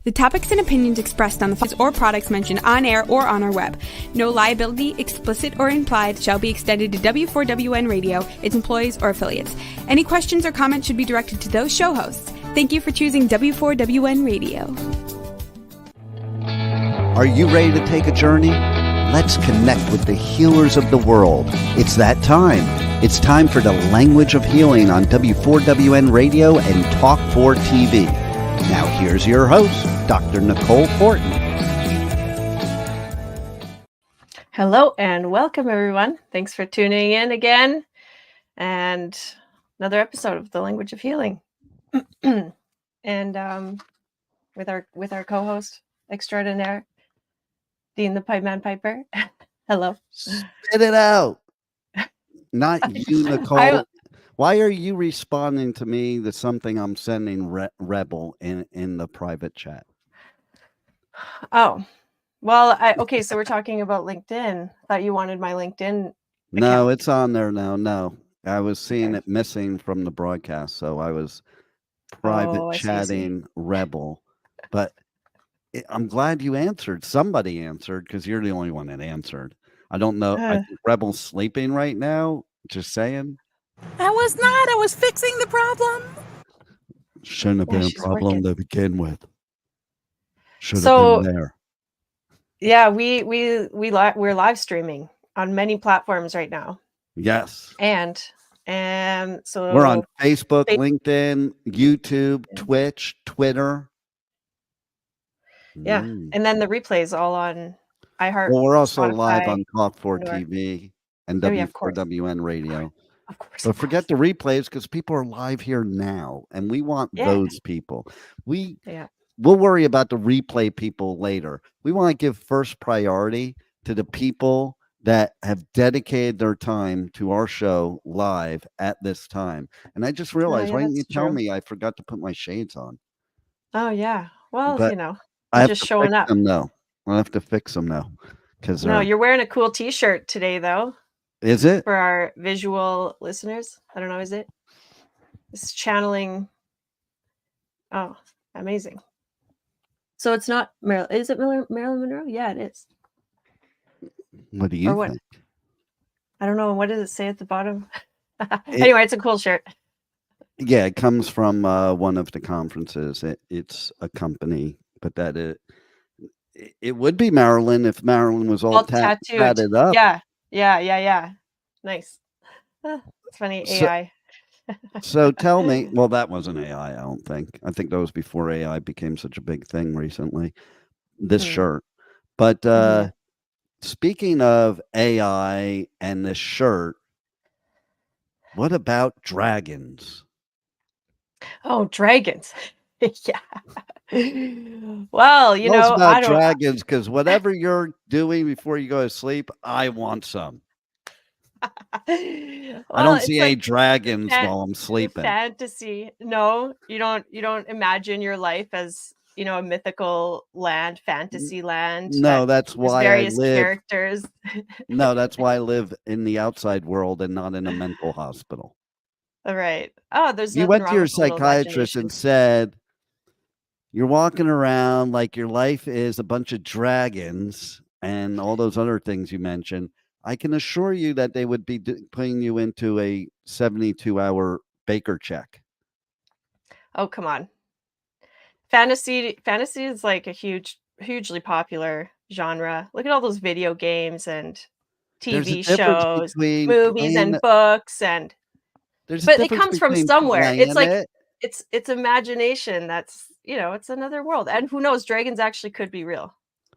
The topics and opinions expressed on the files or products mentioned on air or on our web. No liability, explicit or implied, shall be extended to W4WN Radio, its employees, or affiliates. Any questions or comments should be directed to those show hosts. Thank you for choosing W4WN Radio. Are you ready to take a journey? Let's connect with the healers of the world. It's that time. It's time for the language of healing on W4WN Radio and Talk4 TV. Now here's your host, Dr. Nicole Fortin. Hello and welcome, everyone. Thanks for tuning in again. And another episode of The Language of Healing. And with our co-host extraordinaire, Dean the Pipe Man Piper. Hello. Spit it out. Not you, Nicole. Why are you responding to me to something I'm sending Rebel in the private chat? Oh, well, okay, so we're talking about LinkedIn. Thought you wanted my LinkedIn No, account. it's on there now. No, I was seeing it missing from the broadcast, so I was private chatting Rebel. But I'm glad you answered. Somebody answered because you're the only one that answered. I don't know. I think Rebel's sleeping right now. Just saying. I was not. I was fixing the problem. Shouldn't have been a problem to begin with. Should have been there. Yeah, we're live streaming on many platforms right now. Yes. And so we're on Facebook, LinkedIn, YouTube, Twitch, Twitter. Yeah. And then the replays all on iHeart. Well, we're also Spotify, live on Talk4 TV and W4WN Radio. Of course. But forget the replays because people are live here now, and we want those people. We'll worry about the replay people later. We want to give first priority to the people that have dedicated their time to our show live at this time. And I just realized, why didn't you tell me I forgot to put my shades on? Oh, yeah. Well, but you're just showing up. I'll have to fix them now. No, you're wearing a cool t-shirt today, though. Is it? For our visual listeners? I don't know, is it? It's channeling. Oh, amazing. So it's not Marilyn. Is it Marilyn Monroe? Yeah, it is. What do you think? I don't know. What does it say at the bottom? Anyway, it's a cool shirt. Yeah, it comes from one of the conferences. It's a company, but it would be Marilyn if Marilyn was all tatted up. Yeah. Nice. It's funny. AI. So tell me, well, that wasn't AI, I don't think. I think that was before AI became such a big thing recently, this shirt. But speaking of AI and this shirt, what about dragons? Oh, dragons. Yeah. Well, about dragons, because whatever you're doing before you go to sleep, I want some. I don't see any dragons while I'm sleeping. Fantasy. No, you don't imagine your life as, a mythical land, fantasy land. No, that's why various characters. No, that's why I live in the outside world and not in a mental hospital. All right. Oh, there's you went to your psychiatrist and said you're walking around like your life is a bunch of dragons and all those other things you mentioned. I can assure you that they would be putting you into a 72-hour Baker check. Oh, come on. Fantasy is like a hugely popular genre. Look at all those video games and TV shows, movies and books but it comes from somewhere. It's like it's imagination. That's it's another world. And who knows, dragons actually could be real.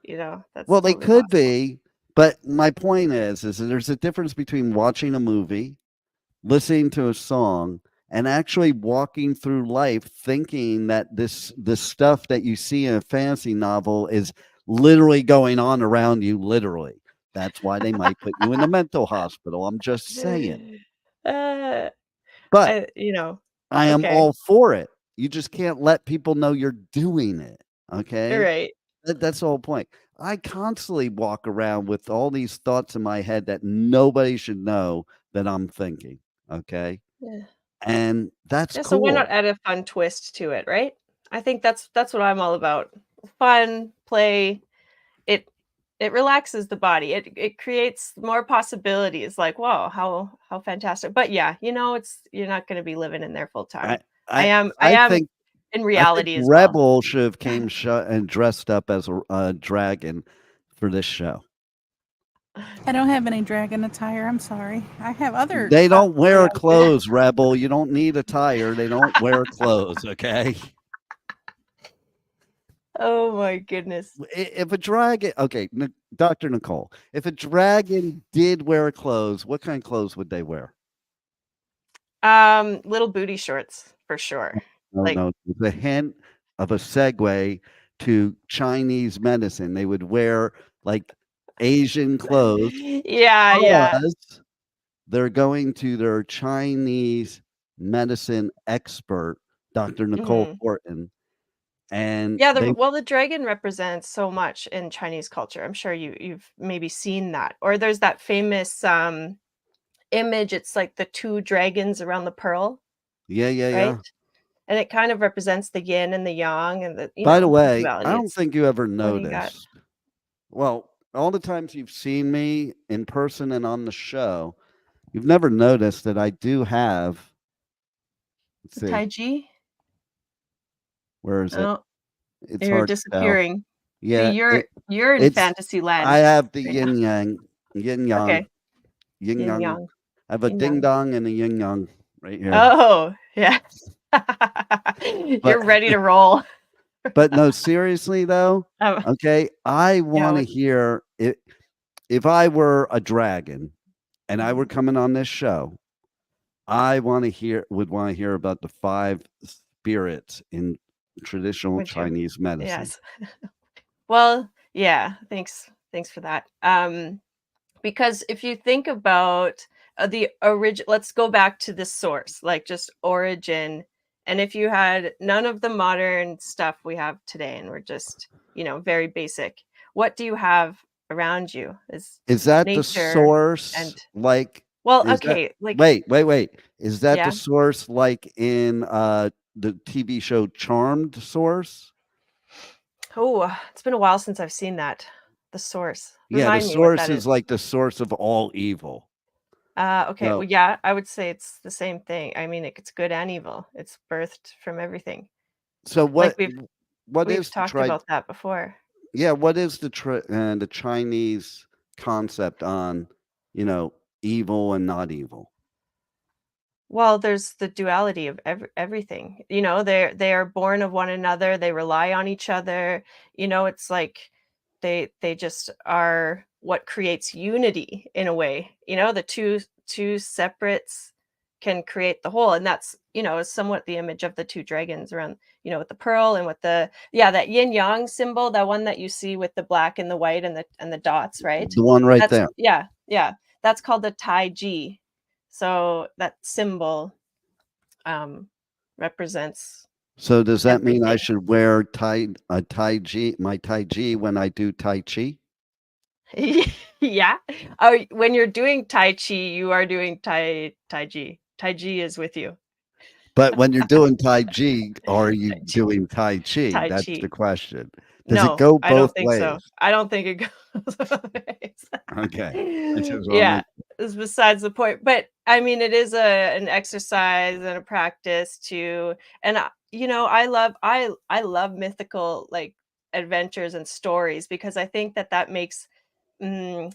That's they could be. But my point is there's a difference between watching a movie, listening to a song, and actually walking through life thinking that this stuff that you see in a fantasy novel is literally going on around you, literally. That's why they might put you in a mental hospital. I'm just saying. But I am all for it. You just can't let people know you're doing it. Okay? Right. That's the whole point. I constantly walk around with all these thoughts in my head that nobody should know that I'm thinking. Okay. Yeah. And that's cool. So why not add a fun twist to it, right? I think that's what I'm all about. fun play. It relaxes the body. It creates more possibilities. Like, whoa, how fantastic! But yeah, you're not going to be living in there full I time. I I am. I I am think in I think reality as well. Rebel should have came and dressed up as a dragon for this show. I don't have any dragon attire. I'm sorry. I have other. They don't wear Yeah. clothes, Rebel. You don't need attire. They don't wear clothes, okay? Oh my goodness. If a dragon, okay, Dr. Nicole, if a dragon did wear clothes, what kind of clothes would they wear? Little booty shorts for sure. No, Like, no, it's a hint of a segue to Chinese medicine. They would wear like Asian clothes yeah. because they're going to their Chinese medicine expert, Dr. Nicole Mhm. Horton, and Yeah, they the dragon represents so much in Chinese culture. I'm sure you've maybe seen that. Or there's that famous image. It's like the two dragons around the pearl, yeah. right? And it kind of represents the yin and the yang and By the the way, I duality. don't It's think you ever what do you got? noticed. Well, all the times you've seen me in person and on the show, you've never noticed that I do have, let's The see, Tai Chi? where is it? Oh, It's you're hard to tell. disappearing. See, Yeah, you're in it's fantasy I land have the right now. yin yang, Okay. yin Yin yang. yang. I have a Yin ding yang. dong and a yin yang right here. Oh, yeah. But You're ready to roll. but no, seriously though, Um, okay, I yeah. want to hear it. If I were a dragon and I were Mhm. coming on this show, would want to hear about the 5 spirits in traditional Would you? Chinese medicine. Yes. Well, yeah, thanks for that. Because if you think about the origin, let's go back to the source, like just origin. And if you had none of the modern stuff we have today, and we're just, very basic, what do you have around you? Is Is that the nature source and like well, is that okay, like wait. Is that the yeah. source like in the TV show Charmed source? Oh, it's been a while since I've seen that. The source. Yeah, the Remind me what source that is is. like the source of all evil. Okay. Well, So yeah, I would say it's the same thing. I mean, it's good and evil. It's birthed from everything. so Like what we've is the talked about that before. what is the Chinese concept on, you know, evil and not evil? Well, there's the duality of everything. They are born of one another. They rely on each other. It's like they just are what creates unity in a way. The two separates can create the whole, and that's is somewhat the image of the two dragons around. With the pearl and with that yin yang symbol, that one that you see with the black and the white and the dots, right? The one right That's there. yeah. That's called the Tai Chi. So that symbol represents So does that mean I everything. should wear my tai chi when I do tai chi? Yeah. Oh, when you're doing Tai Chi, you are doing Tai Chi. Tai Chi is with you. But when you're doing tai chi, are you Tai Chi. doing tai chi? Tai That's the Chi. question. Does it No, go I both don't think so. ways? I don't think it goes both Okay. I ways. just want to Yeah, make it's besides the point. But I mean, it is an exercise and a practice to, and I love mythical like adventures and stories because I think that makes mm,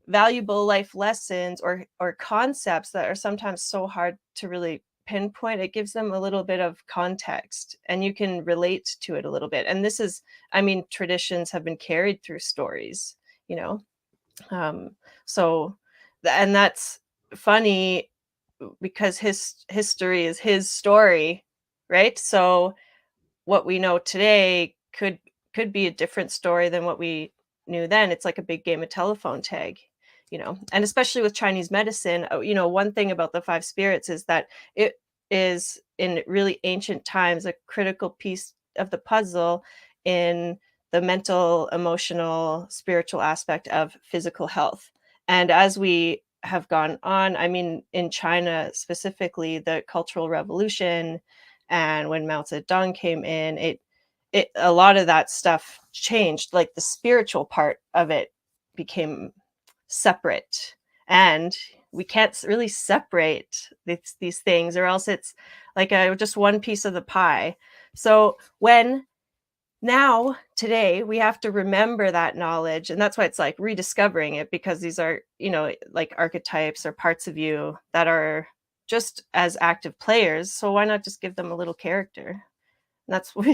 valuable life lessons or concepts that are sometimes so hard to really pinpoint. It gives them a little bit of context and you can relate to it a little bit. And this is, I mean, traditions have been carried through stories, you know um so and that's funny because his history is his story, right? So what we know today could be a different story than what we knew then. It's like a big game of telephone tag, and especially with Chinese medicine. One thing about the five spirits is that it is in really ancient times a critical piece of the puzzle in the mental, emotional, spiritual aspect of physical health. And as we have gone on, I mean, in China specifically, the Cultural Revolution and when Mao Zedong came in, a lot of that stuff changed. Like the spiritual part of it became separate, and we can't really separate these things, or else it's like just one piece of the pie. So when now today we have to remember that knowledge, and that's why it's like rediscovering it, because these are, like archetypes or parts of you that are just as active players. So why not just give them a little character? And that's what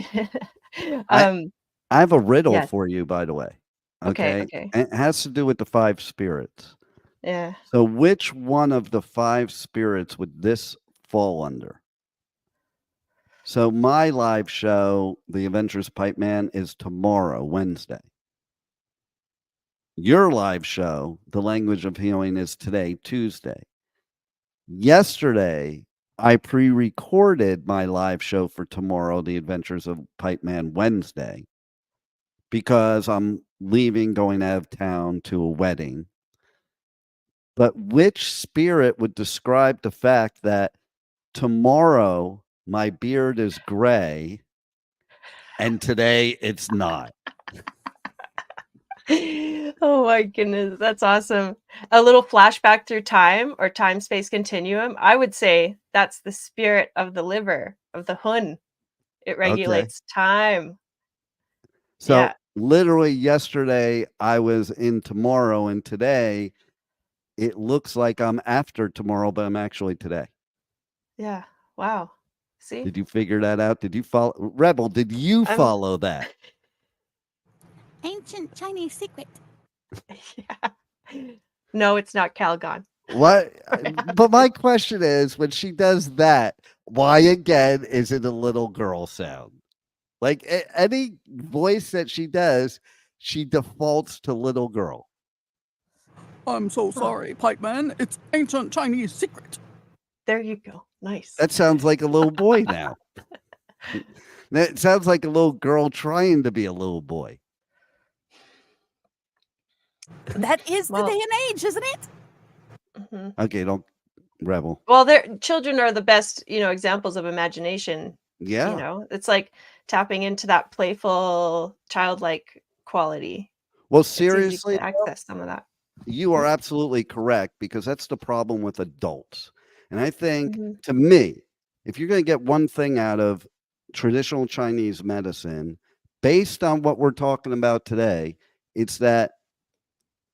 I I have a riddle yeah. for you, by the way. Okay, Okay, okay. and it has to do with the 5 spirits. Yeah. So which one of the 5 spirits would this fall under? So my live show, The Adventures of Pipe Man, is tomorrow, Wednesday. Your live show, The Language of Healing, is today, Tuesday. Yesterday, I pre-recorded my live show for tomorrow, The Adventures of Pipe Man, Wednesday, because I'm leaving, going out of town to a wedding. But which spirit would describe the fact that tomorrow my beard is gray and today it's not? Oh my goodness, that's awesome. A little flashback through time, or time space continuum. I would say that's the spirit of the liver, of the hun. It Okay. regulates time. So Yeah. literally yesterday I was in tomorrow, and today it looks like I'm after tomorrow, but I'm actually today. Yeah. Wow. See? Did you figure that out? Did you follow Rebel? Did you I'm follow that? Ancient Chinese secret. yeah. No, it's not Calgon. What? But my question is, when she does that, why again is it a little girl sound? Like any voice that she does, she defaults to little girl. I'm so sorry, Pipe Man. It's ancient Chinese secret. There you go. Nice. That sounds like a little boy now. That sounds like a little girl trying to be a little boy. That is Well- the day and age, isn't it? Mhm. Okay, don't Rebel. Well, children are the best, examples of imagination. Yeah. It's like tapping into that playful, childlike quality. Well, It's easy seriously, to access some of that. you are absolutely correct, because that's the problem with adults. And I think, Mhm. to me, if you're going to get one thing out of traditional Chinese medicine, based on what we're talking about today, it's that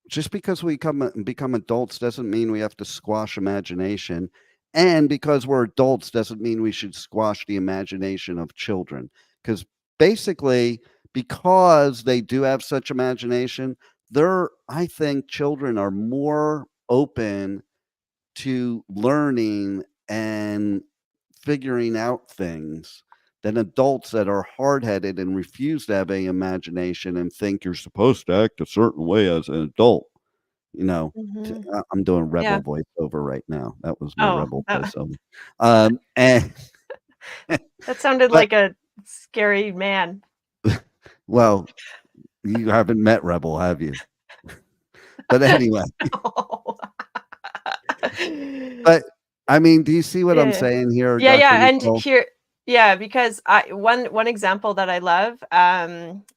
just because we become adults doesn't mean we have to squash imagination. And because we're adults doesn't mean we should squash the imagination of children. Because basically, because they do have such imagination, I think children are more open to learning and figuring out things than adults that are hard-headed and refuse to have a imagination and think you're supposed to act a certain way as an adult. Mhm. I'm doing Rebel Yeah. voiceover right now. That was my Oh, Rebel that voiceover. And that sounded But- like a scary man. well, you haven't met Rebel, have you? But anyway, but I mean, do you see what I'm Yeah. saying here, Yeah, Dr. and Nicole? here, because one example that I love,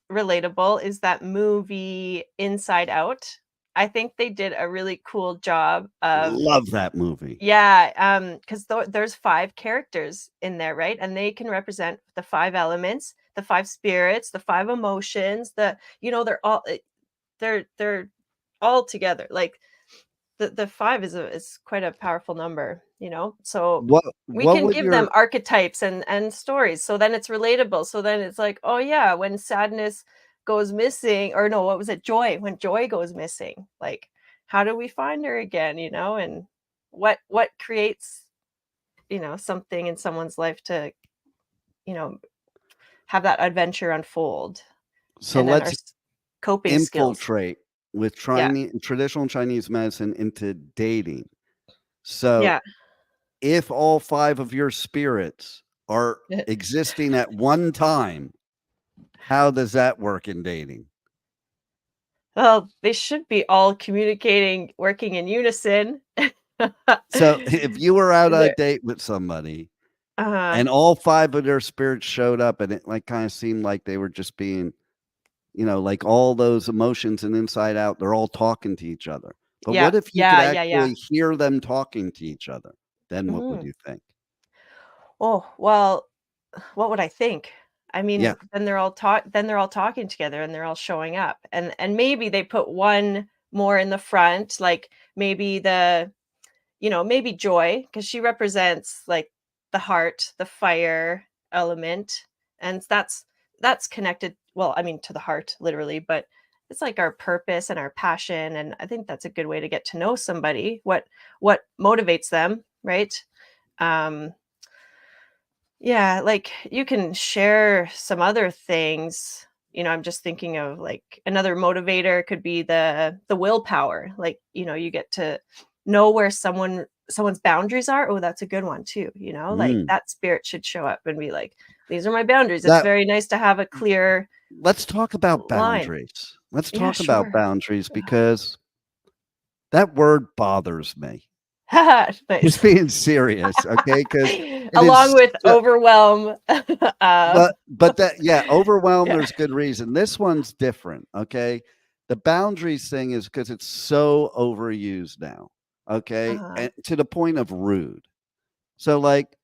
relatable, is that movie Inside Out. I think they did a really cool job of Love that movie. because there's 5 characters in there, right? And they can represent the 5 elements, the 5 spirits, the 5 emotions, they're all they're all together. Like the 5 is quite a powerful number, so What we what can would give them your archetypes and stories, so then it's relatable. So then it's like, oh yeah, when sadness goes missing, or no, what was it, joy, when joy goes missing, like how do we find her again, and what creates, something in someone's life to, you know have that adventure unfold, so and then our let's coping skills. infiltrate with Yeah. traditional Chinese medicine into dating. So Yeah. if all 5 of your spirits are existing at one time, how does that work in dating? Well, they should be all communicating, working in unison. So if you were out on a There- date with somebody and all 5 of their spirits showed up, and it like kind of seemed like they were just being, like all those emotions and inside out, they're all talking to each other. But Yeah. what if you Yeah. could Yeah. Yeah. actually hear them talking to each other? Then what would Mhm. you think? Oh, well, what would I think? I Yeah. mean, then they're all talking together and they're all showing up. And maybe they put one more in the front, like maybe maybe Joy, because she represents like the heart, the fire element. And that's connected, well, I mean, to the heart, literally, but it's like our purpose and our passion. And I think that's a good way to get to know somebody, what motivates them, right? Um, yeah, like you can share some other things. I'm just thinking of like another motivator could be the willpower. Like, you get to know where someone's boundaries are. Oh, that's a good one too. Like Mm. that spirit should show up and be like, these are my boundaries. It's That very nice to have a clear Let's talk about line. boundaries. Let's Yeah, talk about sure. boundaries because that word bothers me. Just Nice. being serious, okay? Because it Along is with overwhelm. but overwhelm, Yeah. there's good reason. This one's different, okay? The boundaries thing is because it's so overused now, okay? Uh-huh. And to the point of rude. So, like,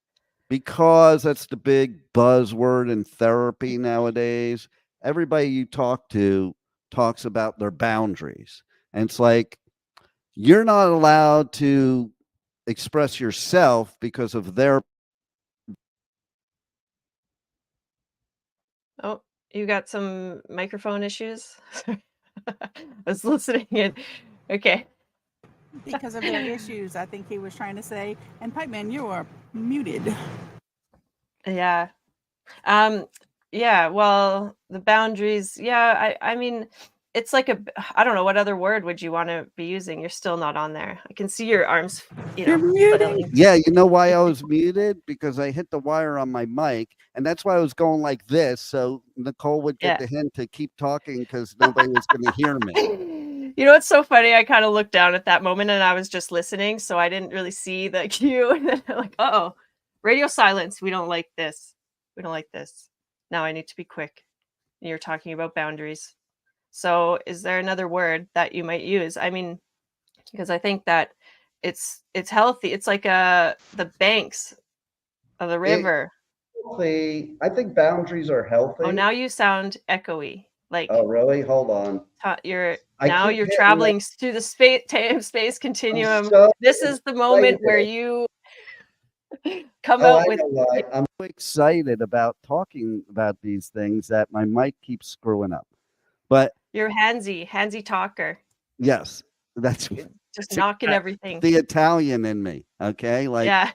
because that's the big buzzword in therapy nowadays, everybody you talk to talks about their boundaries. And it's like, you're not allowed to express yourself because of their. Oh, you got some microphone issues? Sorry. I was listening in. Okay. Because of their issues, I think he was trying to say. And Pipeman, you are muted. Yeah. Yeah, well, the boundaries, yeah, I mean, it's like I don't know, what other word would you want to be using? You're still not on there. I can see your arms, You're muted. flailing. Yeah, you know why I was muted? Because I hit the wire on my mic, and that's why I was going like this, so Nicole would get Yeah. the hint to keep talking because nobody was going to hear me. You know what's so funny? I kind of looked down at that moment and I was just listening, so I didn't really see the cue. And then I'm like, uh-oh, radio silence. We don't like this. We don't like this. Now I need to be quick. You're talking about boundaries. So is there another word that you might use? I mean, because I think that it's healthy. It's like the banks of the river. I think boundaries are healthy. Oh, now you sound echoey. Like Oh, really? Hold on. you're I now keep you're hitting traveling through the space continuum. so This is the moment where excited. you come Oh, out I with know why. I'm so excited about talking about these things that my mic keeps screwing up. But your handsy talker, yes, that's just knocking everything. the Italian in me. Okay, like Yeah,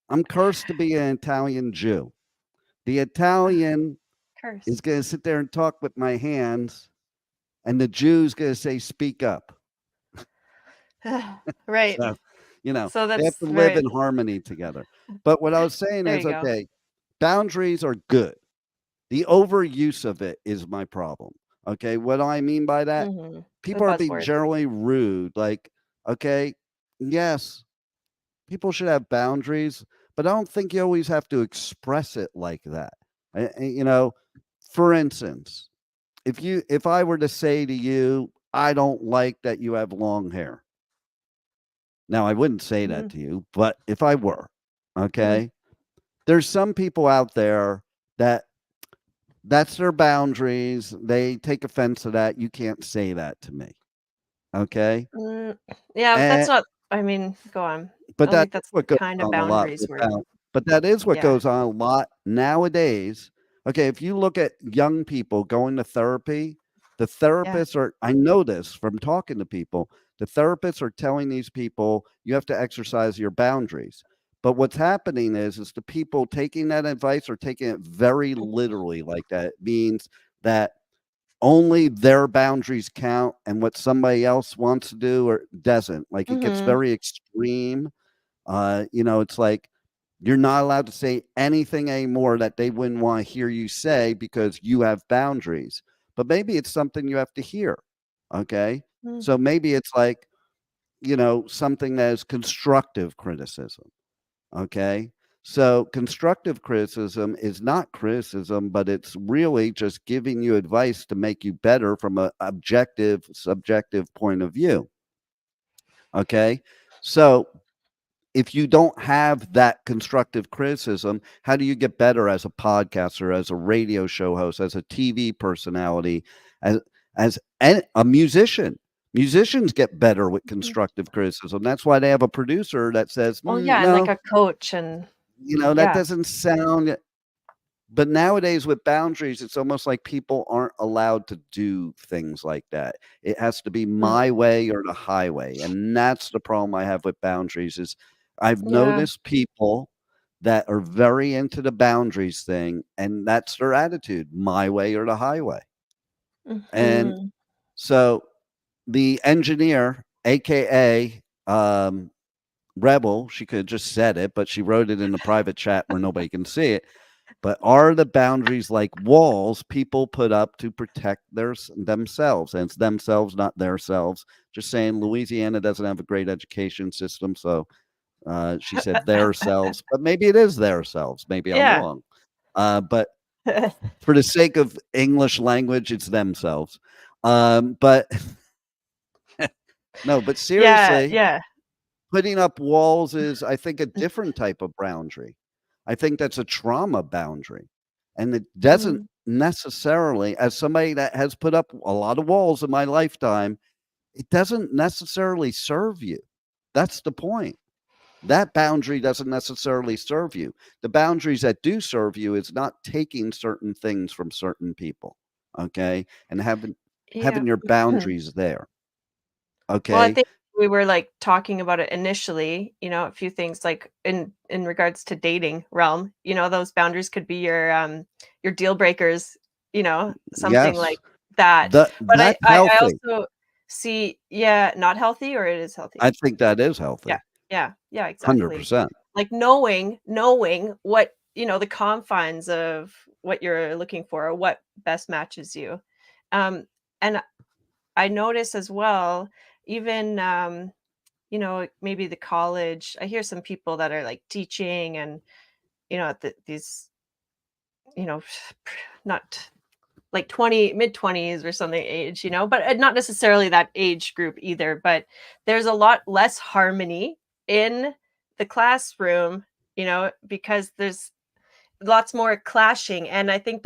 I'm cursed to be an Italian Jew. The Italian curse. is going to sit there and talk with my hands, and the Jew's going to say, "Speak up." Right. So, So they have that's to live very. in harmony together. But what I was saying There is, you go. okay, boundaries are good. The overuse of it is my problem. Okay, what do I mean by that? The People are being buzzword. generally rude. Like, okay, yes, people should have boundaries, but I don't think you always have to express it like that. For instance, if I were to say to you, I don't like that you have long hair. Now, I wouldn't say that to you, but if I were, okay, there's some people out there that's their boundaries. They take offense to that. You can't say that to me. Okay. Yeah, but that's And not. I mean, go on. but I don't that think is that's what the goes kind of on a lot boundaries we're. but that is what Yeah. goes on a lot nowadays. Okay, if you look at young people going to therapy, the therapists are, I know this from talking to people, the therapists are telling these people you have to exercise your boundaries. But what's happening is the people taking that advice are taking it very literally like that. It means that only their boundaries count and what somebody else wants to do or doesn't. Like it gets very extreme. It's like you're not allowed to say anything anymore that they wouldn't want to hear you say because you have boundaries. But maybe it's something you have to hear. Okay. So maybe it's like, something that is constructive criticism. Okay. So constructive criticism is not criticism, but it's really just giving you advice to make you better from an objective, subjective point of view. Okay. So if you don't have that constructive criticism, how do you get better as a podcaster, as a radio show host, as a TV personality, as a musician? Musicians get better with constructive criticism. That's why they have a producer that says, Oh yeah, and like no, a coach and that yeah. doesn't sound. But nowadays with boundaries, it's almost like people aren't allowed to do things like that. It has to be my way or the highway, and that's the problem I have with boundaries is I've Yeah. noticed people that are very into the boundaries thing, and that's their attitude, my way or the highway. And Mhm. so the engineer, AKA Rebel, she could have just said it, but she wrote it in the private chat where nobody can see it. But are the boundaries like walls people put up to protect themselves? And it's themselves, not their selves. Just saying, Louisiana doesn't have a great education system, so she said their selves, but maybe it is their selves. Maybe I'm Yeah. wrong. But for the sake of English language, it's themselves. But no, but Yeah, seriously, yeah. putting up walls is, I think, a different type of boundary. I think that's a trauma boundary. And it doesn't Mhm. necessarily, as somebody that has put up a lot of walls in my lifetime, it doesn't necessarily serve you. That's the point. That boundary doesn't necessarily serve you. The boundaries that do serve you is not taking certain things from certain people. Okay. And having Yeah. your boundaries there. Well, I Okay. think we were, like, talking about it initially, a few things, like, in regards to dating realm, those boundaries could be your deal breakers, something Yes. like that. But I That's I healthy. also see yeah, not healthy or it is healthy? I think that is Yeah. healthy. Yeah. Yeah, exactly. 100%. Like, knowing what, the confines of what you're looking for or what best matches you. And I notice as well, even, maybe the college, I hear some people that are like teaching and, at these, you know, not like 20, mid 20s or something age, but not necessarily that age group either. But there's a lot less harmony in the classroom, because there's lots more clashing, and I think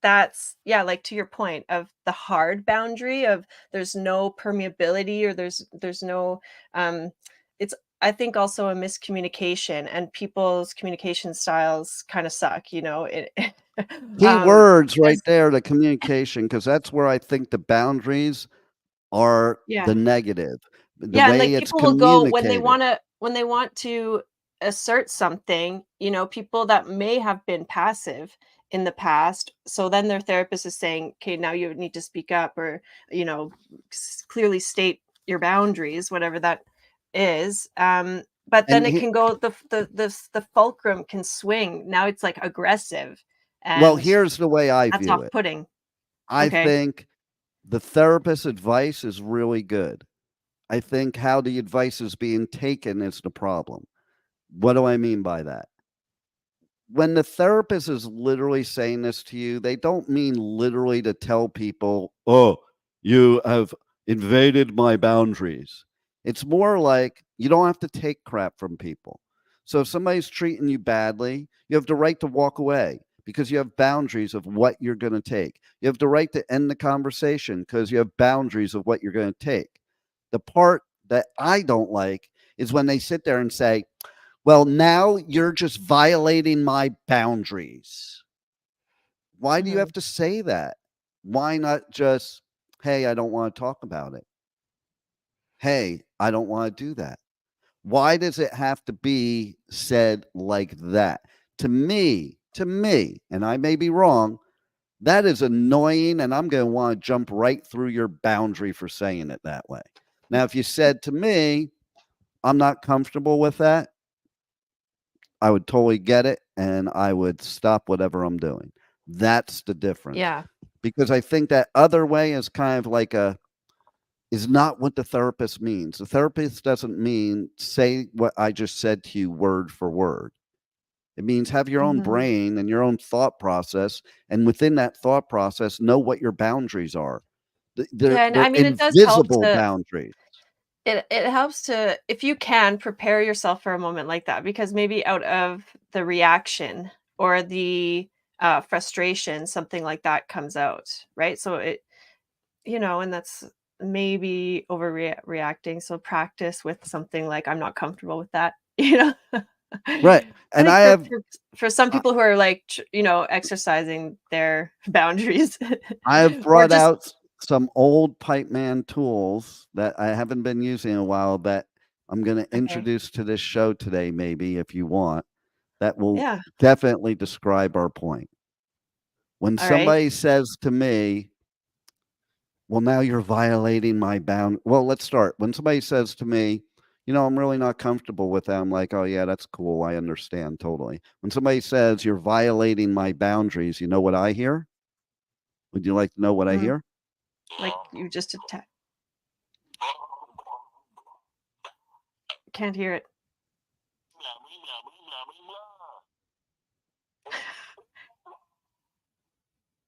that's yeah, like to your point of the hard boundary of there's no permeability or there's no um it's I think also a miscommunication and people's communication styles kind of suck, it Key words right 'cause there, the communication, because that's where I think the boundaries are yeah. the negative. The Yeah, and, way like, it's people will go communicated. when they want to assert something, people that may have been passive in the past, so then their therapist is saying, "Okay, now you need to speak up," or, clearly state your boundaries, whatever that is, but then And it can go the fulcrum can swing. Now it's, like, aggressive, well, and here's the way I that's view it. off-putting. I Okay. think the therapist's advice is really good. I think how the advice is being taken is the problem. What do I mean by that? When the therapist is literally saying this to you, they don't mean literally to tell people, "Oh, you have invaded my boundaries." It's more like you don't have to take crap from people. So if somebody's treating you badly, you have the right to walk away because you have boundaries of what you're going to take. You have the right to end the conversation because you have boundaries of what you're going to take. The part that I don't like is when they sit there and say, well, now you're just violating my boundaries. Why do you Mhm. have to say that? Why not just, hey, I don't want to talk about it? Hey, I don't want to do that. Why does it have to be said like that? To me, and I may be wrong, that is annoying, and I'm going to want to jump right through your boundary for saying it that way. Now, if you said to me, I'm not comfortable with that, I would totally get it, and I would stop whatever I'm doing. That's the difference. Yeah. Because I think that other way is kind of like is not what the therapist means. The therapist doesn't mean say what I just said to you word for word. It means have your own Mhm. brain and your own thought process, and within that thought process, know what your boundaries are. Yeah, and They're I mean, it does help invisible to boundaries. it helps to, if you can, prepare yourself for a moment like that, because maybe out of the reaction or the frustration, something like that comes out, right? So and that's maybe overreacting. So practice with something like, I'm not comfortable with that, Right, I and think I for have for some I people who are like, exercising their boundaries, I have or brought just out some old pipe man tools that I haven't been using in a while that I'm gonna okay, introduce to this show today, maybe, if you want, that will yeah, definitely describe our point. When all right, somebody says to me, "Well, now you're violating my bound," well, let's start. When somebody says to me, "I'm really not comfortable with that," I'm like, "Oh, yeah, that's cool. I understand totally." When somebody says, "You're violating my boundaries," you know what I hear? Would you like to know what I mm, hear? like you just attack. Can't hear it.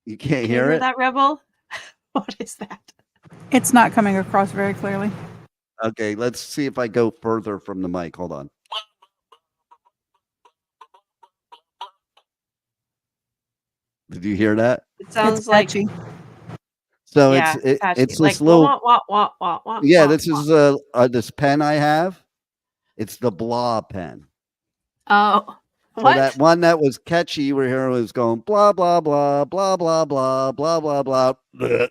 You can't Can you hear hear it? that, Rebel? What is that? It's not coming across very clearly. Okay, let's see if I go further from the mic. Hold on. Did you hear that? It It's sounds like, catchy. So yeah, patchy, it's like this wah little wah wah wah wah wah yeah, wah this wah. is this pen I have. It's the blah pen. Oh, So that what? one that was catchy where here was going blah blah blah blah blah blah blah blah blah. Bleh. All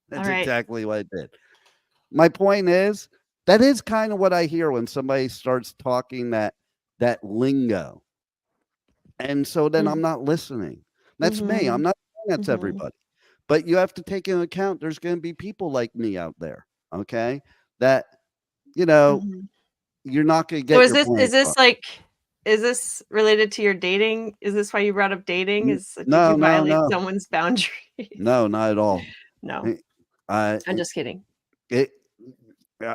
That's right. exactly what it did. My point is that is kind of what I hear when somebody starts talking that lingo. And so then I'm Mm, not listening. That's me. I'm mhm, not saying that's mhm, everybody. But you have to take into account there's going to be people like me out there, okay? That, you know, mhm. you're not going to So get your point across. is this related to your dating? Is this why you brought up dating? Did No, you no, violate no. someone's boundaries? No, not at all. No, Eh, I I'm just kidding. it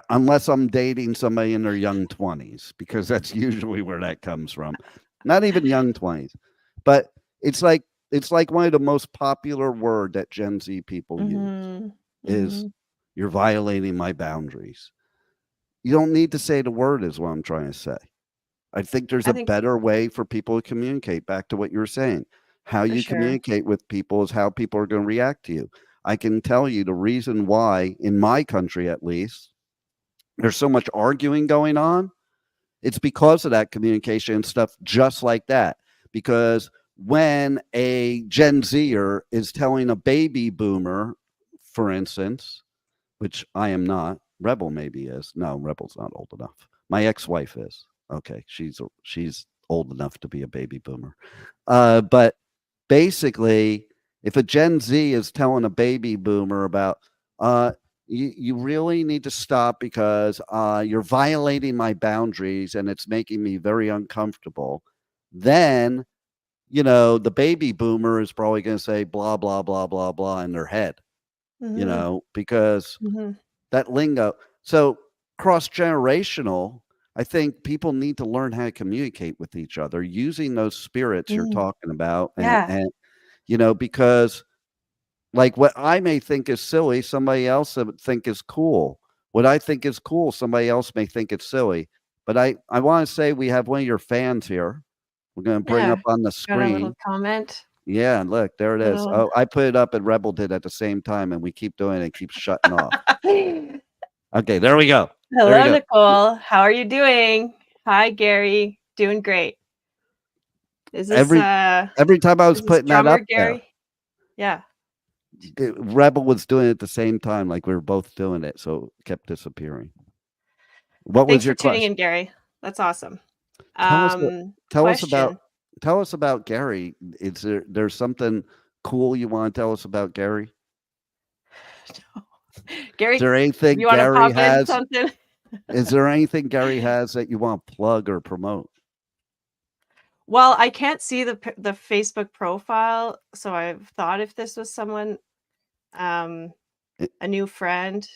unless I'm dating somebody in their young 20s because that's usually where that comes from. Not even young 20s. But it's like it's like one of the most popular word that Gen Z people use Mhm, is mhm. you're violating my boundaries. You don't need to say the word is what I'm trying to say. I think there's I a think better way for people to communicate, back to what you were saying. How for you sure. communicate with people is how people are going to react to you. I can tell you the reason why, in my country at least, there's so much arguing going on. It's because of that communication and stuff just like that. Because when a Gen Zer is telling a baby boomer, for instance, which I am not. Rebel maybe is. No, Rebel's not old enough. My ex-wife is. Okay, she's old enough to be a baby boomer. But basically, if a Gen Z is telling a baby boomer about, you really need to stop because you're violating my boundaries and it's making me very uncomfortable, then the baby boomer is probably going to say blah blah blah blah blah in their head, Mhm, because mhm, that lingo. So cross generational, I think people need to learn how to communicate with each other using those spirits you're mhm. talking about, Yeah, because like what I may think is silly, somebody else would think is cool. What I think is cool, somebody else may think it's silly. But I want to say we have one of your fans here. We're going to bring up yeah. on the Got a little screen. comment. Yeah, look, there it is. Little Oh, I put it up and Rebel did at the same time, and we keep doing it, it keeps shutting off. Okay, there we go. There you Hello, go. Nicole. How are you doing? Hi, Gary. Doing great. Is this Every every time I was is this putting that drummer up there, Gary? Yeah. Rebel was doing it at the same time, like we were both doing it, so it kept disappearing. What was Thanks for your tuning question? in, Gary. That's awesome. Tell us what tell us about Question. tell us about Gary. Is there's something cool you want to tell us about Gary? Is Gary, there you anything wanna Gary pop in has? something? Is there anything Gary has that you want to plug or promote? Well, I can't see the Facebook profile, so I've thought if this was someone, um, Eh, a new friend.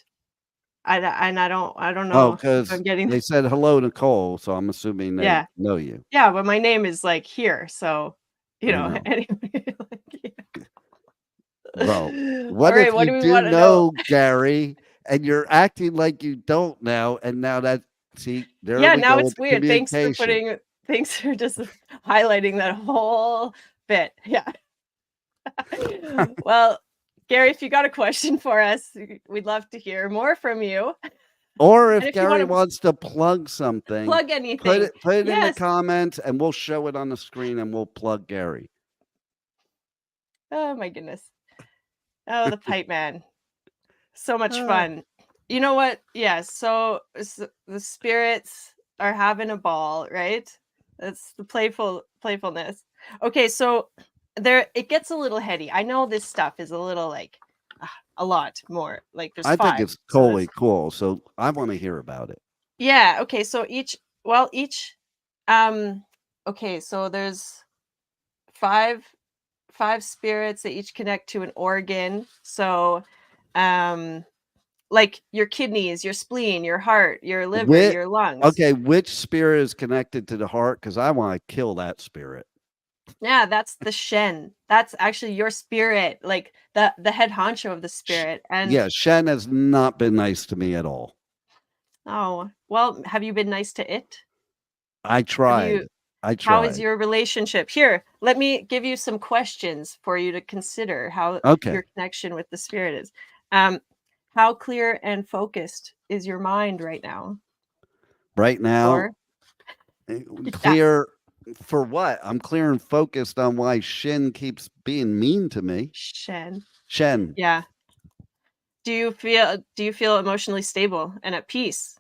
I don't Oh, know if because I'm getting. they said hello, Nicole, so I'm assuming they Yeah, know you. yeah, but my name is like here, so I know. anyway. Well, All what right, if what you do we do want to know? know Gary and you're acting like you don't now, and now see, there Yeah, we now go it's with the weird. communication. Thanks for just highlighting that whole bit. Yeah. Well, Gary, if you got a question for us, we'd love to hear more from you. Or And if if you Gary want to wants to plug something, plug anything, put it in the yes. comments and we'll show it on the screen and we'll plug Gary. Oh my goodness. Oh, the pipe man. So much fun. You know what? Yeah, so the spirits are having a ball, right? That's the playfulness. Okay, so it gets a little heady. I know this stuff is a little like a lot more. Like there's I think 5. it's So there's totally cool. So I want to hear about it. yeah, okay, so each okay, so there's 5 spirits that each connect to an organ. So like your kidneys, your spleen, your heart, your liver, Which, your lungs. okay, which spirit is connected to the heart? Because I want to kill that spirit. Yeah, that's the Shen. That's actually your spirit, like the head honcho of the spirit. And yeah, Shen has not been nice to me at all. oh, well, have you been nice to it? I Have tried. you I How is tried. your relationship? Here, let me give you some questions for you to consider how Okay. your connection with the spirit is. How clear and focused is your mind right now? Right now, Or clear for what? I'm clear and focused on why Shen keeps being mean to me. Shen. Shen. Yeah. Do you feel emotionally stable and at peace?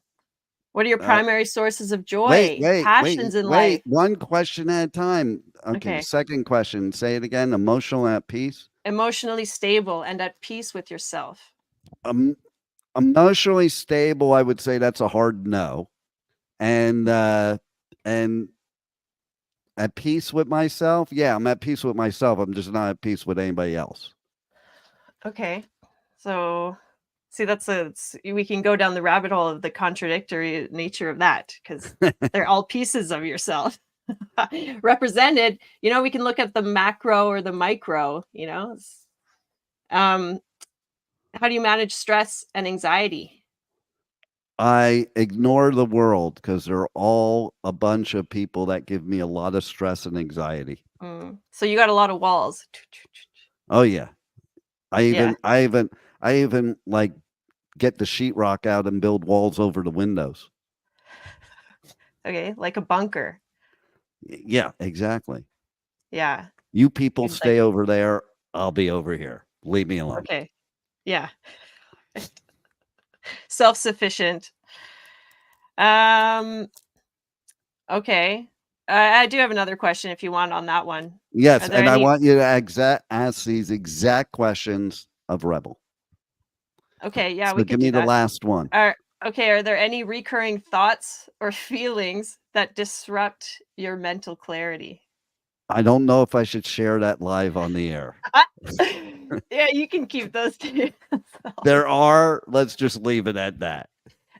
What are your primary sources of joy, passions in life? One question at a time. Okay. Okay. Second question. Say it again. Emotional at peace. Emotionally stable and at peace with yourself. Emotionally stable, I would say that's a hard no. And at peace with myself. Yeah, I'm at peace with myself. I'm just not at peace with anybody else. Okay. So see, we can go down the rabbit hole of the contradictory nature of that because they're all pieces of yourself represented. We can look at the macro or the micro, how do you manage stress and anxiety? I ignore the world because they're all a bunch of people that give me a lot of stress and anxiety. So you got a lot of walls. Oh yeah. I Yeah. even like get the sheetrock out and build walls over the windows. Okay, like a bunker. Yeah, exactly. Yeah. You people Seems stay over there. I'll be over here. Leave me alone. Okay. Yeah. Self-sufficient. Okay. I do have another question if you want on that one. Yes, Are there and I any want you to ask these exact questions of Rebel. Okay, yeah, So we give could me do the that. last one. Are there any recurring thoughts or feelings that disrupt your mental clarity? I don't know if I should share that live on the air. Yeah, you can keep those to yourself. There are. Let's just leave it at that.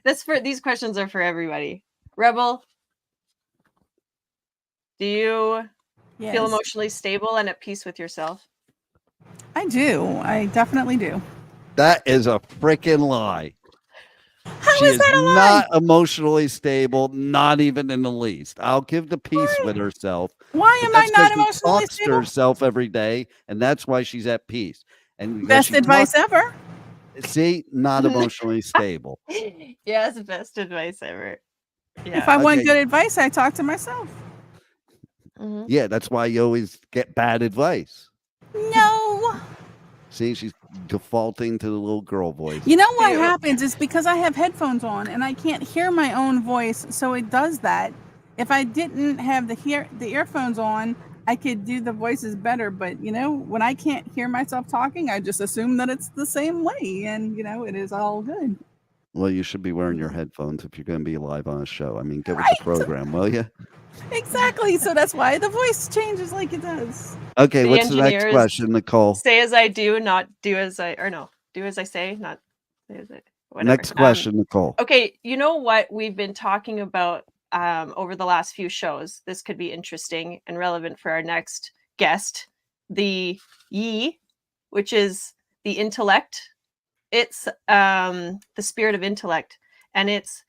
These questions are for everybody. Rebel, do you feel Yes, emotionally stable and at peace with yourself? I do. I definitely do. That is a freaking lie. How She is is that a lie? not emotionally stable, not even in the least. I'll give the peace with herself. Why But am I that's not 'cause she emotionally talks to stable? herself every day, and that's why she's at peace. And because Best she advice ever. see, not emotionally stable. Yes, best advice ever. If Yeah. I want Okay. good advice, I talk to myself. Mhm. Yeah, that's why you always get bad advice. No. See, she's defaulting to the little girl voice. You know what Ew. happens is because I have headphones on and I can't hear my own voice, so it does that. If I didn't have the earphones on, I could do the voices better. But when I can't hear myself talking, I just assume that it's the same way, and it is all good. Well, you should be wearing your headphones if you're going to be live on a show. I mean, get with Right. the program, will you? Exactly. So that's why the voice changes like it does. Okay, The what's the next engineers question, Nicole? Say as I do, not do as I, or no, do as I say, not say as I. whatever. Next question, Nicole. Okay, you know what we've been talking about over the last few shows? This could be interesting and relevant for our next guest. The Yi, which is the intellect. It's the spirit of intellect, and it's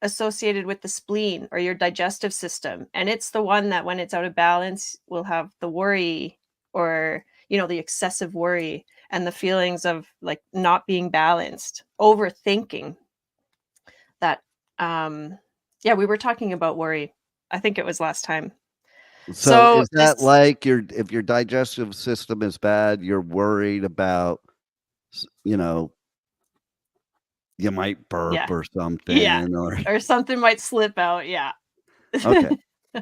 associated with the spleen or your digestive system. And it's the one that when it's out of balance will have the worry, or the excessive worry and the feelings of like not being balanced, overthinking. That we were talking about worry. I think it was last time. So is that like if your digestive system is bad, you're worried about, you might burp or something, or something might slip out. Yeah. Okay.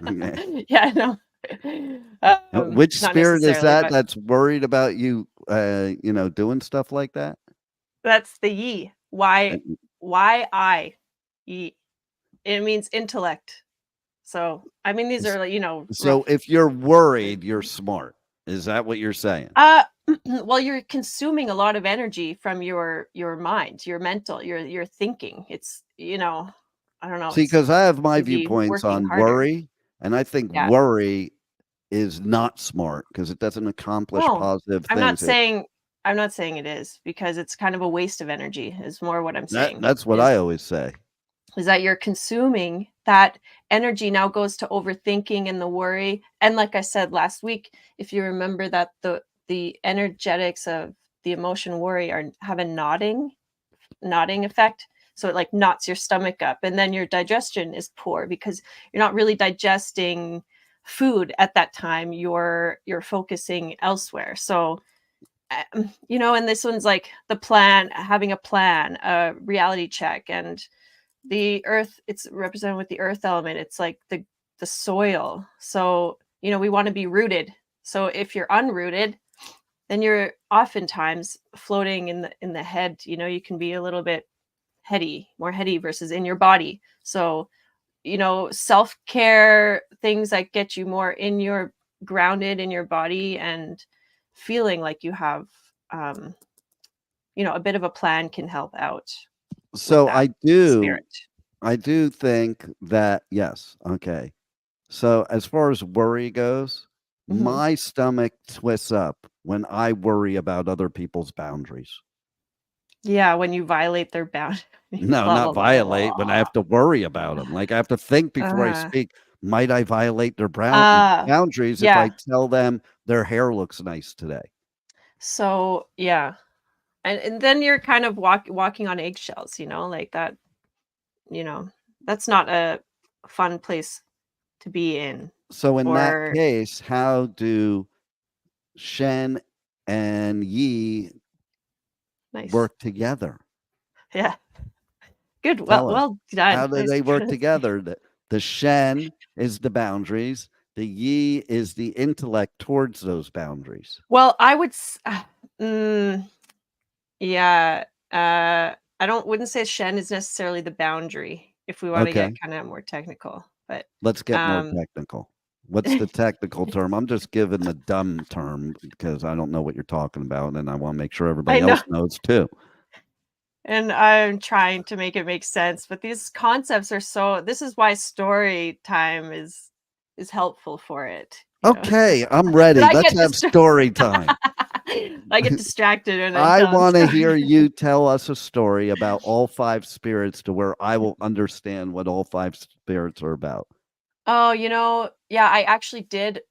Okay. Yeah, no. Which spirit is that but that's worried about you, doing stuff like that? that's the Yi. Why I Yi? It means intellect. So I mean, these are like So if you're worried, you're smart. Is that what you're saying? Well, you're consuming a lot of energy from your mind, your mental, your thinking. It's I don't know. See, because I have my you'd be viewpoints working on harder. worry, and I think Yeah. worry is not smart because it doesn't accomplish No, positive I'm not things. saying it is, because it's kind of a waste of energy is more what I'm saying. That's what I always say. Is that you're consuming that energy now goes to overthinking and the worry. And like I said last week, if you remember that the energetics of the emotion worry have a nodding effect. So it like knots your stomach up, and then your digestion is poor because you're not really digesting food at that time. You're focusing elsewhere. So and this one's like the plan, having a plan, a reality check, and the earth, it's represented with the earth element. It's like the soil. So we want to be rooted. So if you're unrooted, then you're oftentimes floating in the head. You can be a little bit more heady versus in your body. So self-care, things that get you more in your grounded in your body and feeling like you have a bit of a plan can help out. So I do Spirit. think that, yes. Okay. So as far as worry goes, Mhm. my stomach twists up when I worry about other people's boundaries. Yeah, when you violate their boundaries. No, Blah, not blah, blah, blah, violate, when I have to worry about them. Like, I have to think before I Uh, speak. Might I violate their uh, boundaries if I yeah. tell them their hair looks nice today? So yeah, and then you're kind of walking on eggshells, like that. That's not a fun place to be in. So in that Or case, how do Shen and Yi nice. work together? Yeah. Good. Tell us. Well done. How do Nice they work pronunciation. together? The Shen is the boundaries. The Yi is the intellect towards those boundaries. Well, I would. Yeah. Wouldn't say Shen is necessarily the boundary if we want to Okay. get kind of more technical, but Let's get more technical. What's the technical term? I'm just giving the dumb term because I don't know what you're talking about, and I want to make sure everybody I know. else knows too. And I'm trying to make it make sense, but these concepts are this is why story time is helpful for it. Okay, I'm ready. I Let's get have story time. I get distracted and I want to hear you tell us a story about all 5 spirits to where I will understand what all 5 spirits are about. Oh, yeah, I actually did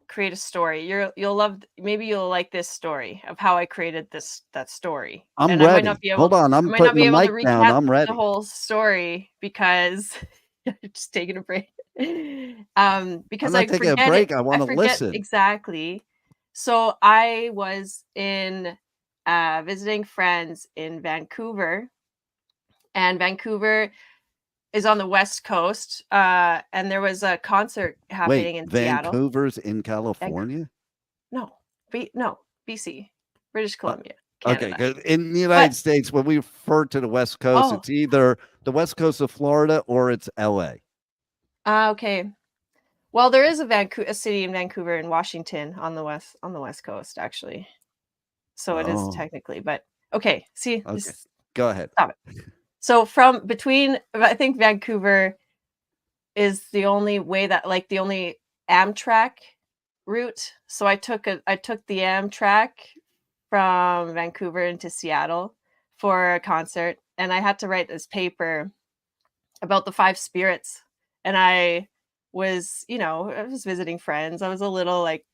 create a story. You'll like this story of how I created that story. I'm And I might not ready. be able Hold on, I I'm might not putting be the able to mic down. recap I'm ready. the whole story because just taking a break. Because I'm not I taking a forget break. it. I want to forget listen. exactly. So I was in visiting friends in Vancouver, and Vancouver is on the West Coast. And there was a concert happening Wait, in Seattle. Vancouver's in California? No, BC, British Columbia, Okay, Canada. 'cause in the United States, when we refer to the West Coast, it's either the West Coast of Florida or it's LA. Okay. Well, there is a city in Vancouver in Washington on the West Coast, actually. So it is technically, but okay. See, Okay. Go ahead. Stop it. So from between, I think Vancouver is the only way that, like, the only Amtrak route. So I took the Amtrak from Vancouver into Seattle for a concert, and I had to write this paper about the 5 spirits. And I was, I was visiting friends. I was a little like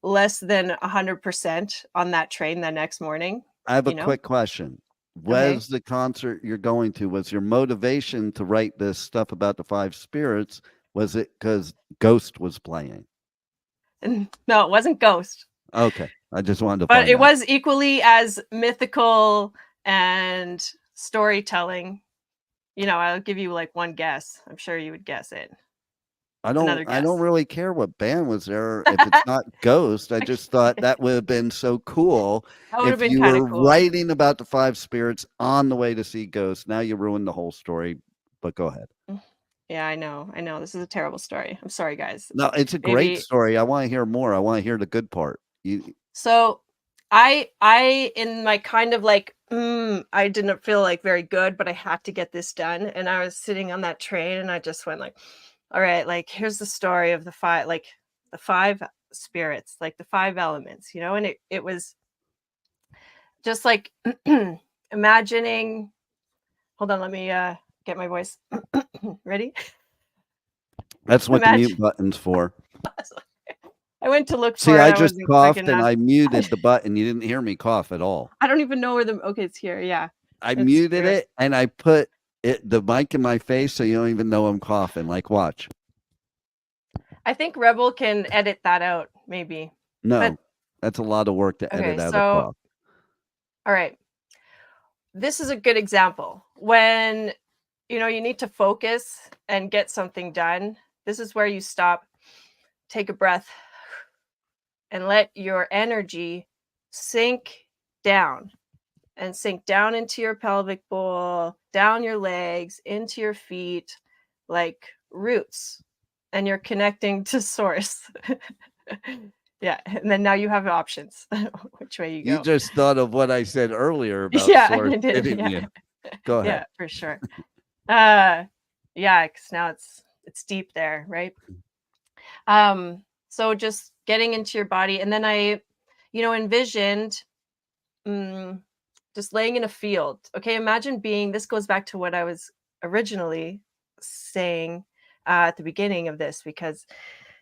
less than 100% on that train the next morning, I have a you know? quick question. Okay. Was the concert you're going to, was your motivation to write this stuff about the 5 spirits, was it because Ghost was playing? And no, it wasn't Ghost. Okay. I just wanted to But find it out. was equally as mythical and storytelling. I'll give you like one guess. I'm sure you would guess it. Another I don't guess. really care what band was there if it's not Ghost. I just thought that would have been so cool That would have if been you kind of were cool. writing about the 5 spirits on the way to see Ghost. Now you ruined the whole story, but go ahead. Yeah, I know. This is a terrible story. I'm sorry, guys. No, it's a great story. I want to hear more. I want to hear the good part. So I in my kind of like, I didn't feel like very good, but I had to get this done. And I was sitting on that train and I just went like, all right, like here's the story of the 5, like the 5 spirits, like the 5 elements, and it was just like imagining. Hold on, let me get my voice. Ready? That's what the mute button's for. I went to look for See, it. I just wasn't coughed quick and enough. I muted the button. You didn't hear me cough at all. I don't even know where okay, it's here. Yeah. I It's muted here. it and I put the mic in my face so you don't even know I'm coughing. Like, watch. I think Rebel can edit that out, maybe. No, that's a lot of work to edit out a cough. All right. This is a good example. When, you need to focus and get something done, this is where you stop, take a breath, and let your energy sink down into your pelvic bowl, down your legs, into your feet, like roots, and you're connecting to source. Yeah, and then now you have options which way you go. You just thought of what I said earlier about source, I did. didn't you? Go ahead. Yeah, for sure. Yeah, because now it's deep there, right? So just getting into your body, and then I, envisioned just laying in a field. Okay, imagine this goes back to what I was originally saying at the beginning of this, because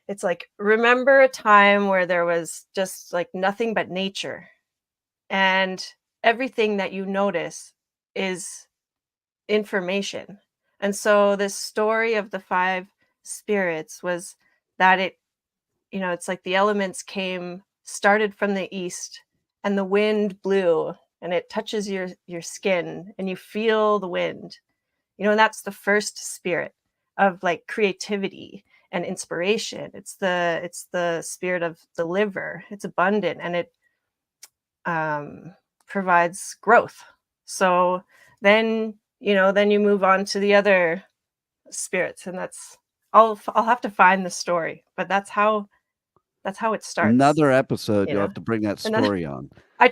it's like, remember a time where there was just like nothing but nature, and everything that you notice is information. And so this story of the 5 spirits was that it's like the elements started from the east, and the wind blew and it touches your skin and you feel the wind, and that's the first spirit of like creativity and inspiration. It's the spirit of the liver. It's abundant, and it provides growth. So then you move on to the other spirits, and I'll have to find the story, but that's how it starts. Another episode, you'll have to bring that story on. I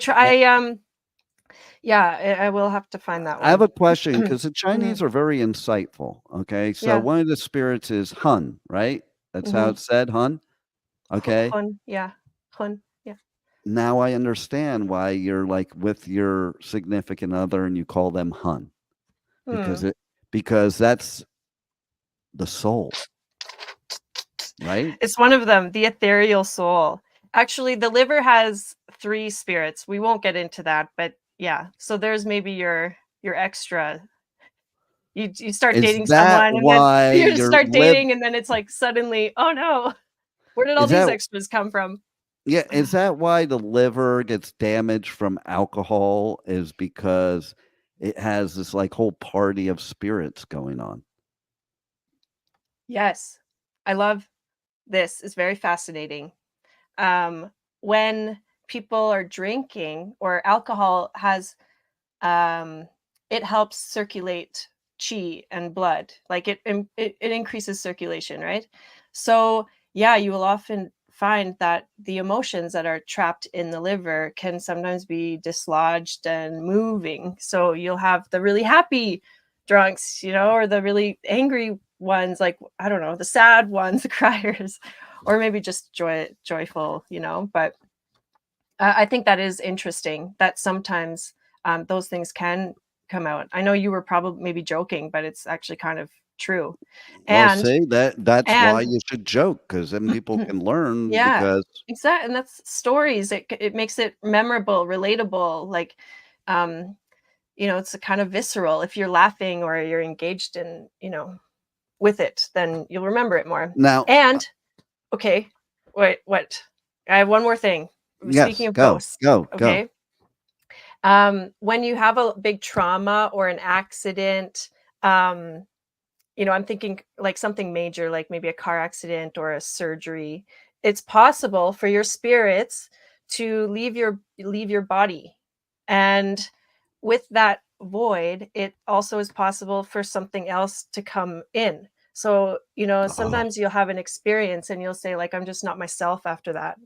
will have to find that one. I have a question, because the Chinese are very insightful. Okay, so one of the spirits is Hun, right? That's how it's said, Hun. Okay. Hun, yeah. Hun, yeah. Now I understand why you're like with your significant other and you call them Hun, because that's the soul, right? It's one of them, the Ethereal Soul. Actually, the liver has 3 spirits. We won't get into that, but yeah. So there's maybe your extra. You start dating someone, and then you start dating, and then it's like suddenly, oh no, where did all these extras come from? Yeah, is that why the liver gets damaged from alcohol? Is because it has this like whole party of spirits going on? Yes, I love this. It's very fascinating. When people are drinking, or alcohol has, it helps circulate qi and blood. Like it increases circulation, right? So yeah, you will often find that the emotions that are trapped in the liver can sometimes be dislodged and moving. So you'll have the really happy drunks, or the really angry ones, like, I don't know, the sad ones, the criers, or maybe just joyful, but I think that is interesting that sometimes those things can come out. I know you were probably maybe joking, but it's actually kind of true. Well, And see, that's why and you should joke, because then people can learn. yeah, Because exactly. And that's stories. It makes it memorable, relatable. Like, it's a kind of visceral. If you're laughing or you're engaged in, with it, then you'll remember it more. now, And okay, wait, what? I have one more thing. Speaking yes, of go, ghosts, go, go. okay. When you have a big trauma or an accident, I'm thinking like something major, like maybe a car accident or a surgery. It's possible for your spirits to leave your body. And with that void, it also is possible for something else to come in. So, Oh, sometimes you'll have an experience and you'll say, like, I'm just not myself after that.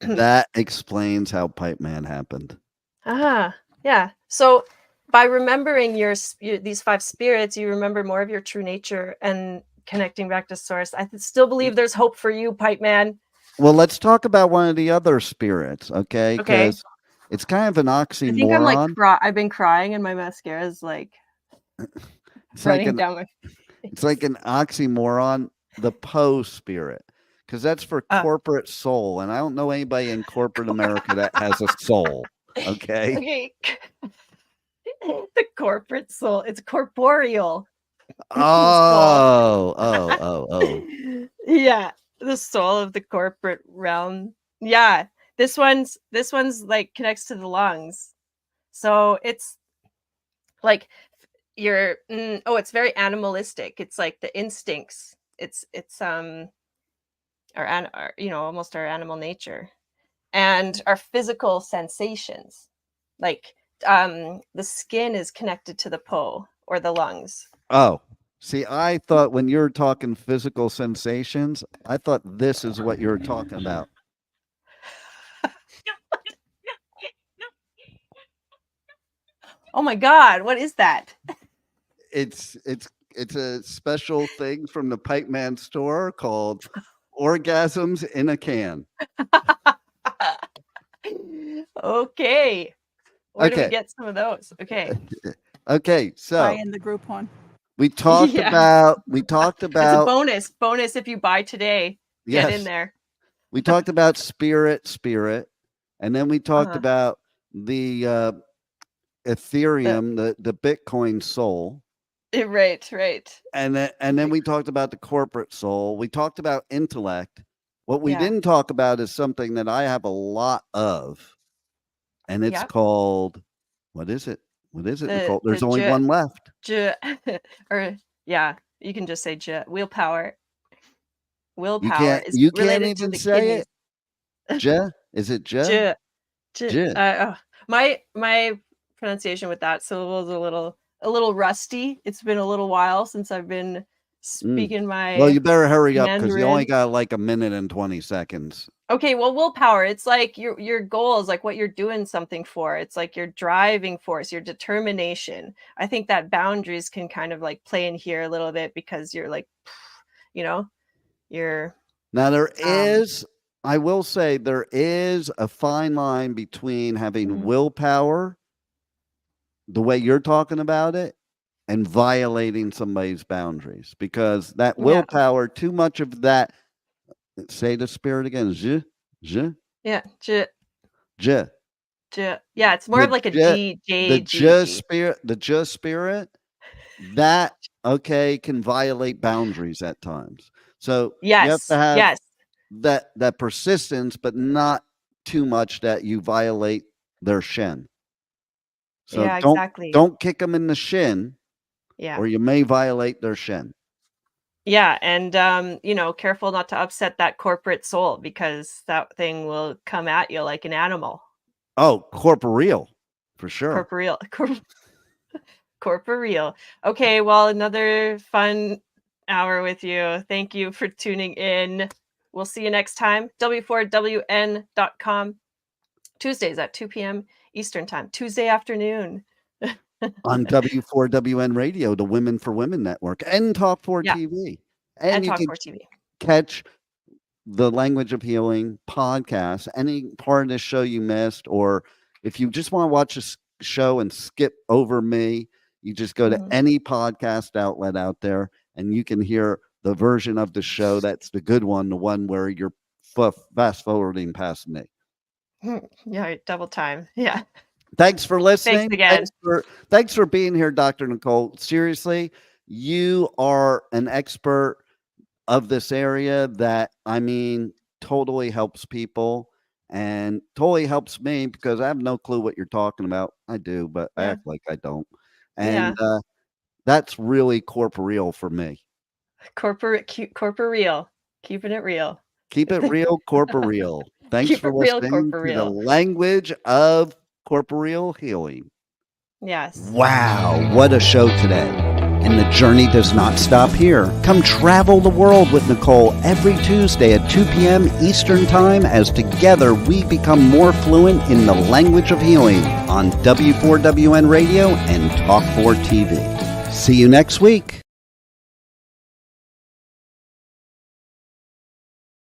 that explains how Pipe Man happened. Yeah. So by remembering these 5 spirits, you remember more of your true nature and connecting back to source. I still believe there's hope for you, Pipe Man. Well, let's talk about one of the other spirits, okay? Okay. Because it's kind of an I think I'm like oxymoron. I've been crying and my mascara is like It's like running down my it's like an oxymoron, the Poe spirit, because that's for Uh, corporate soul, and I don't know anybody in corporate America that has a soul, okay? okay. The corporate soul. It's corporeal. Soul. Oh. Yeah, the soul of the corporate realm. Yeah, this one's like connects to the lungs. So it's like it's very animalistic. It's like the instincts. It's almost our animal nature and our physical sensations. Like the skin is connected to the Po or the lungs. Oh, see, I thought when you're talking physical sensations, I thought this is what you're talking about. Oh my God, what is that? It's a special thing from the Pipe Man store called Orgasms in a Can. Okay. Where do we Okay. get some of those? Okay. Okay, Try so in the group one. we talked Yeah. about It's a bonus if you buy today. Get in yes, there. we talked about spirit, and then we talked Uh-huh. about the Ethereum, the Bitcoin soul. Right. And then we talked about the corporate soul. We talked about intellect. What we Yeah. didn't talk about is something that I have a lot of, and it's Yep. called, what is it? What is it, Nicole? There's the only one left. or yeah, you can just say willpower. You Willpower can't is you can't related to even the say kidneys. it. Ja? Is it ja? Ja. My pronunciation with that syllable is a little rusty. It's been a little while since I've been speaking Well, my you better hurry up because you only Mandarin. got like 1 minute and 20 seconds. Okay, well, willpower, it's like your goal is like what you're doing something for. It's like your driving force, your determination. I think that boundaries can kind of like play in here a little bit because you're like, you're Now there is, I will say, there is a fine line between having willpower, the way you're talking about it, and violating somebody's boundaries, because that willpower, too much of that, say the spirit again, yeah, yeah, it's more of like a G the G. spirit, that can violate boundaries at times. So you have to have that persistence, but not too much that you violate their Shen. So Yeah, exactly. don't kick them in the shin, Yeah. or you may violate their Shen. Yeah, and careful not to upset that corporate soul because that thing will come at you like an animal. Oh, corporeal, for sure. Corporeal. Okay, well, another fun hour with you. Thank you for tuning in. We'll see you next time. W4WN.com. Tuesdays at 2 p.m. Eastern Time. Tuesday afternoon. On W4WN Radio, the Women for Women Network, and Talk 4 TV. And you Talk can 4 TV. catch the Language of Healing podcast, any part of this show you missed, or if you just want to watch a show and skip over me, you just go to any podcast outlet out there and you can hear the version of the show that's the good one, the one where you're fast forwarding past me. Yeah, double time. Yeah. Thanks for listening. Thanks again. Thanks for being here, Dr. Nicole. Seriously, you are an expert of this area that, totally helps people and totally helps me, because I have no clue what you're talking about. I do, but I act like I don't. And that's really corporeal for me. Corporeal. Keeping it real. Keep it real, corporeal. Thanks for listening to the Language of Corporeal Healing. Yes. Wow, what a show today. And the journey does not stop here. Come travel the world with Nicole every Tuesday at 2 p.m. Eastern Time, as together we become more fluent in the language of healing on W4WN Radio and Talk 4 TV. See you next week.